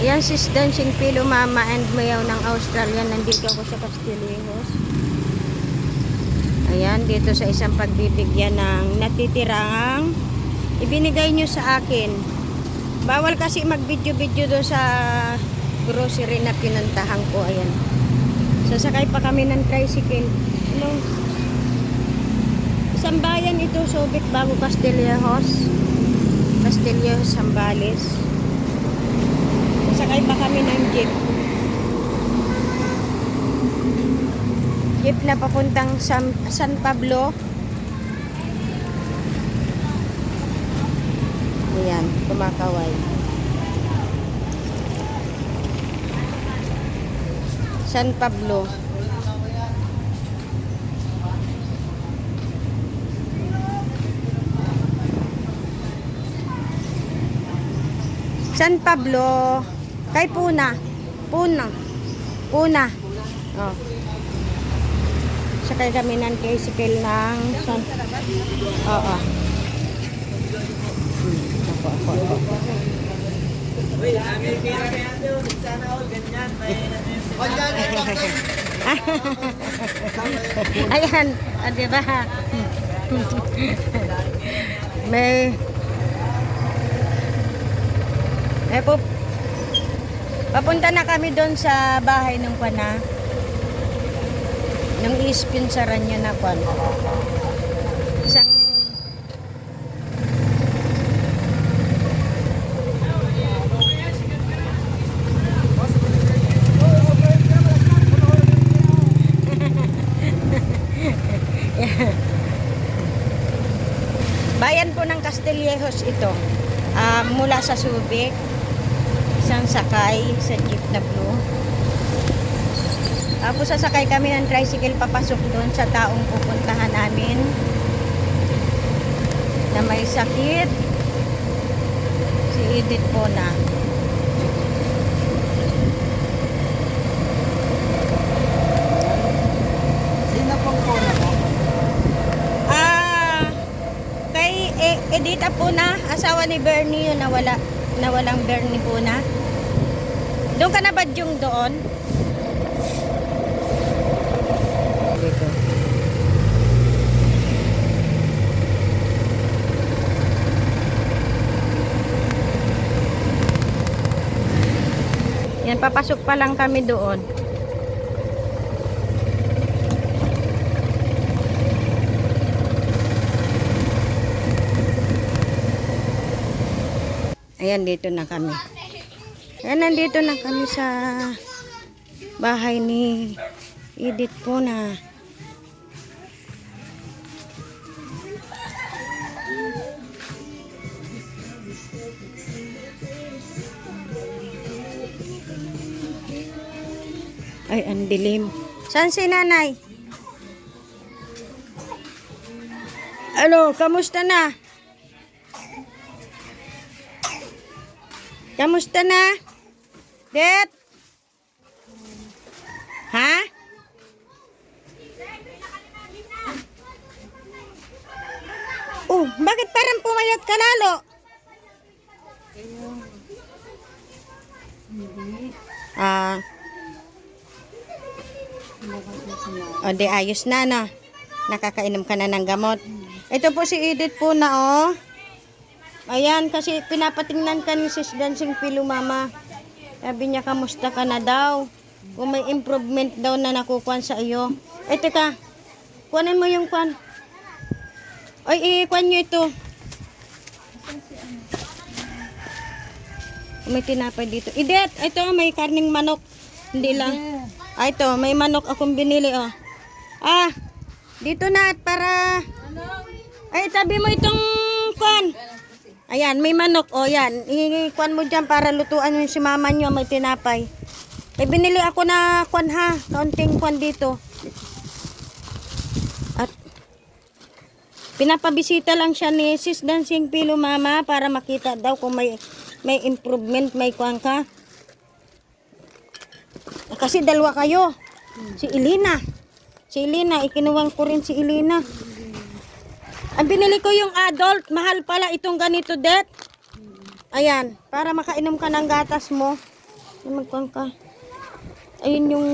Ayan, sis Dancing Pillow Mama and Mayaw ng Australia. Nandito ako sa Castillejos. Ayan, dito sa isang pagbibigyan ng natitirang ibinigay nyo sa akin. Bawal kasi mag-video-video doon sa grocery na pinuntahan ko. Ayan. Sasakay pa kami ng tricycle. Hello. Isang bayan ito, Subic, bago Castillejos. Castillejos, Zambales. Sakay pa kami ng jeep. Jeep na papuntang San Pablo. Ayan, kumakaway. San Pablo. San Pablo. Kay Puna. Puna. Oh. Sakay kami ng tricycle ng Oo. Ako. Ayan, di ba? Papunta na kami doon sa bahay ng pana. Nang ispinsaran niya na pan. Isang bayan po ng Castillejos ito. Mula sa Subic. Isang sakay sa jeep na blue. Tapos sasakay kami ng tricycle papasok doon sa taong pupuntahan namin na may sakit. Si Edith po na. Sino pong po na po? Kay Edith po na, asawa ni Bernie, yung nawalang Bernie po na. Doon ka na ba yung doon? Dito. Yan, papasok pa lang kami doon. Ayan, dito na kami. Ayan, nandito na kami sa bahay ni Edith po na. Ay, ang dilim. Saan si nanay? Ano, kamusta na? Kamusta na? Det? Ha? Oh, bakit parang pumayat ka lalo? O, di ayos na, no? Nakakainom ka na ng gamot. Ito po si Edith po na, oh. Ayan, kasi pinapatingnan ka ni Sis Dancing Pillow Mama. Sabi niya, kamusta ka na daw? Kung may improvement daw na nakukuhan sa iyo. Eh, teka. Kuhanin mo yung kuhan. Ay, ikuhan nyo ito. May tinapay dito. Edith, ito, may karning manok. Hindi lang. Ito, may manok akong binili, oh. Dito na at para... Ay, tabi mo itong kuhan. Ayan, may manok. O, yan. Ikuan mo dyan para lutuan yung si mama nyo. May tinapay. Eh, binili ako na kuan ha. Kaunting kuan dito. At, pinapabisita lang siya ni Sis Dancing Pillow Mama para makita daw kung may improvement, may kuan ka. Kasi dalawa kayo. Si Elena. Ikinuwang ko rin si Elena. Ang binili ko yung adult, mahal pala itong ganito, Det. Ayan, para makainom ka ng gatas mo. Magkuhan ka. Ayun yung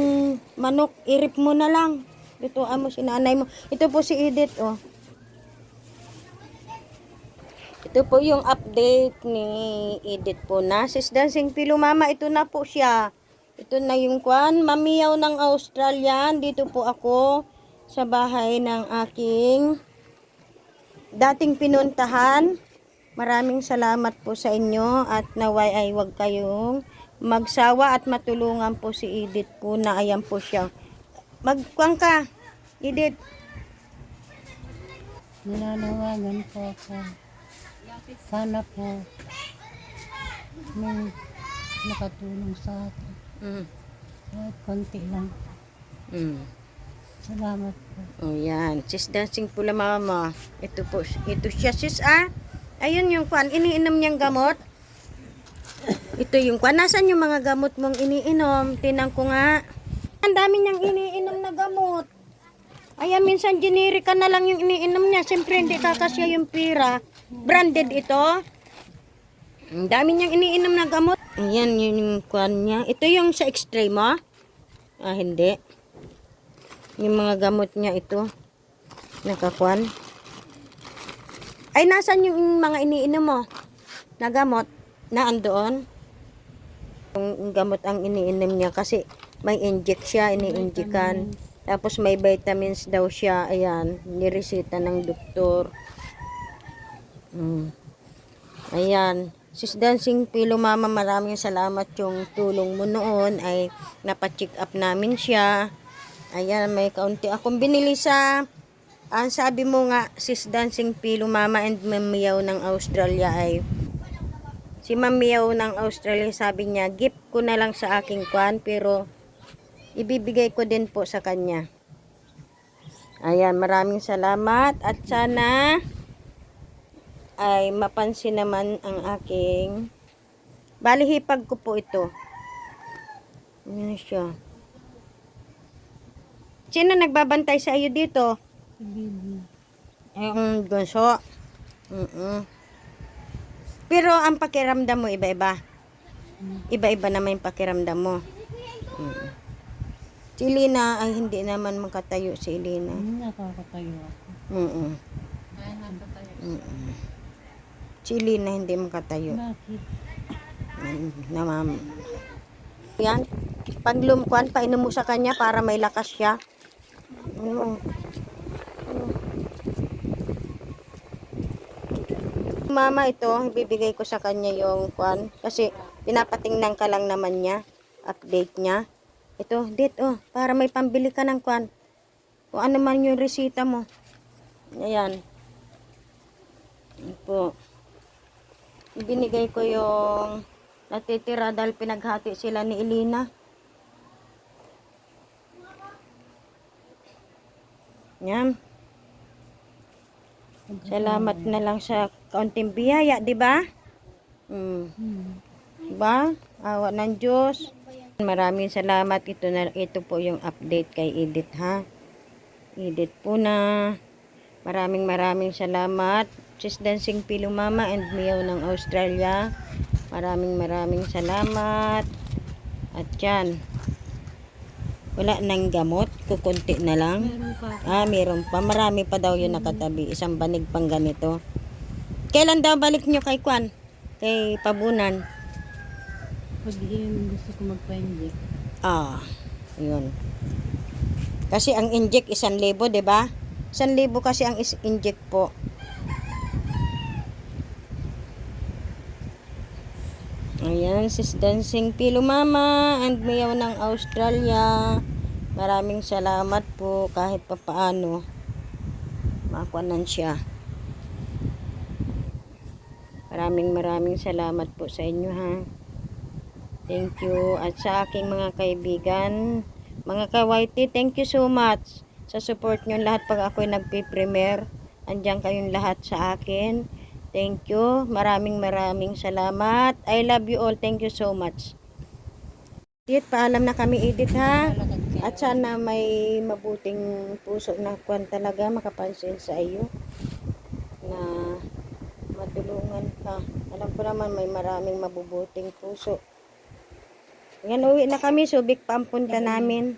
manok, irip mo na lang. Lutuan mo si nanay mo. Ito po si Edith, oh. Ito po yung update ni Edith po na. Sis Dancing Pillow Mama, ito na po siya. Ito na yung kwan, mamiyaw ng Australian. Dito po ako sa bahay ng aking dating pinuntahan. Maraming salamat po sa inyo at naway ay wag kayong magsawa at matulungan po si Edith po na ayan po siya. Magkuhan ka, Edith. Ninanawagan po ako. Sana po may nakatulong sa akin. Kahit konti lang. Salamat po. Oh, yan. Sis Dancing Pula Mama. Ito po. Ito siya, sis, ah. Ayun yung kwan. Iniinom niyang gamot. Ito yung kwan. Nasaan yung mga gamot mong iniinom? Tinang ko nga. Ang dami niyang iniinom na gamot. Ayan, minsan generic ka na lang yung iniinom niya. Siyempre, hindi kakasya yung pira. Branded ito. Ang dami niyang iniinom na gamot. Ayan, yun yung kwan niya. Ito yung sa extreme, ah. Ah, hindi. Yung mga gamot niya ito. Nakakwan. Ay, nasan yung mga iniinom mo? Na gamot? Na andoon? Yung gamot ang iniinom niya kasi may inject siya, ini-injikan. Tapos may vitamins daw siya. Ayan, niresita ng doktor. Ayan. Sis Dancing Pillow Mama, maraming salamat yung tulong mo noon. Ay napacheck up namin siya. Ayan, may kaunti akong binili sa ang sabi mo nga, Sis Dancing Pillow Mama and Mamiyaw ng Australia ay si Mamiyaw ng Australia sabi niya, gift ko na lang sa aking kwan pero ibibigay ko din po sa kanya. Ayan, maraming salamat at sana ay mapansin naman ang aking balihipag ko po ito. Ayan siya. Sino nagbabantay sa iyo dito? Bibi. Yung gunso. Pero ang pakiramdam mo iba-iba. Iba-iba naman yung pakiramdam mo. Si Elena ay hindi naman makatayo si Elena. Nakakatayo ako. Kaya nakatayo. Si Elena hindi makatayo. Bakit? Na ma'am. Yan. Pag lumkuan, painom mo sa kanya para may lakas siya. Mama, ito, ibibigay ko sa kanya yung kwan. Kasi pinapatingnan ka lang naman niya. Update niya. Ito, dito, para may pambili ka ng kwan. Kung ano man yung resita mo. Ayan. Ito po. Ibinigay ko yung natitira dahil pinaghati sila ni Elena. Yan. Salamat na lang sa kaunting biyaya, di ba? Diba? Awa ng Diyos. Maraming salamat. Ito po yung update kay Edith, ha? Edith po na. Maraming salamat. Sis Dancing Pillow Mama and Miyaw ng Australia. Maraming salamat. At yan. Wala nang gamot. Kukunti na lang. Meron pa. Ah, meron pa. Marami pa daw yun nakatabi. Isang banig pang ganito. Kailan daw balik nyo kay Kwan? Kay Pabunan? Pag yun, gusto ko magpa-inject. Ah, yun. Kasi ang inject 1,000, diba? 1,000 kasi ang inject po. Ayan, Sis Dancing Pillow Mama and Miyaw ng Australia. Maraming salamat po kahit papaano. Makuanan siya. Maraming salamat po sa inyo, ha. Thank you. At sa aking mga kaibigan, mga kawaiti, thank you so much sa support nyo lahat pag ako'y nagpipremiere. Andiyan kayong lahat sa akin. Thank you. Maraming salamat. I love you all. Thank you so much. Edith, paalam na kami, Edith, ha. At sana may mabuting puso na kwan talaga makapansin sa iyo na matulungan ka. Alam ko naman may maraming mabubuting puso Yan, uwi na kami. Subic pa ang punta namin.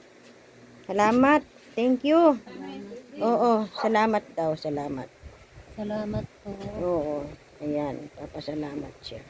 Salamat. Thank you. Oo, salamat daw. Salamat. Salamat po. Oo. Ayan, papasalamat siya.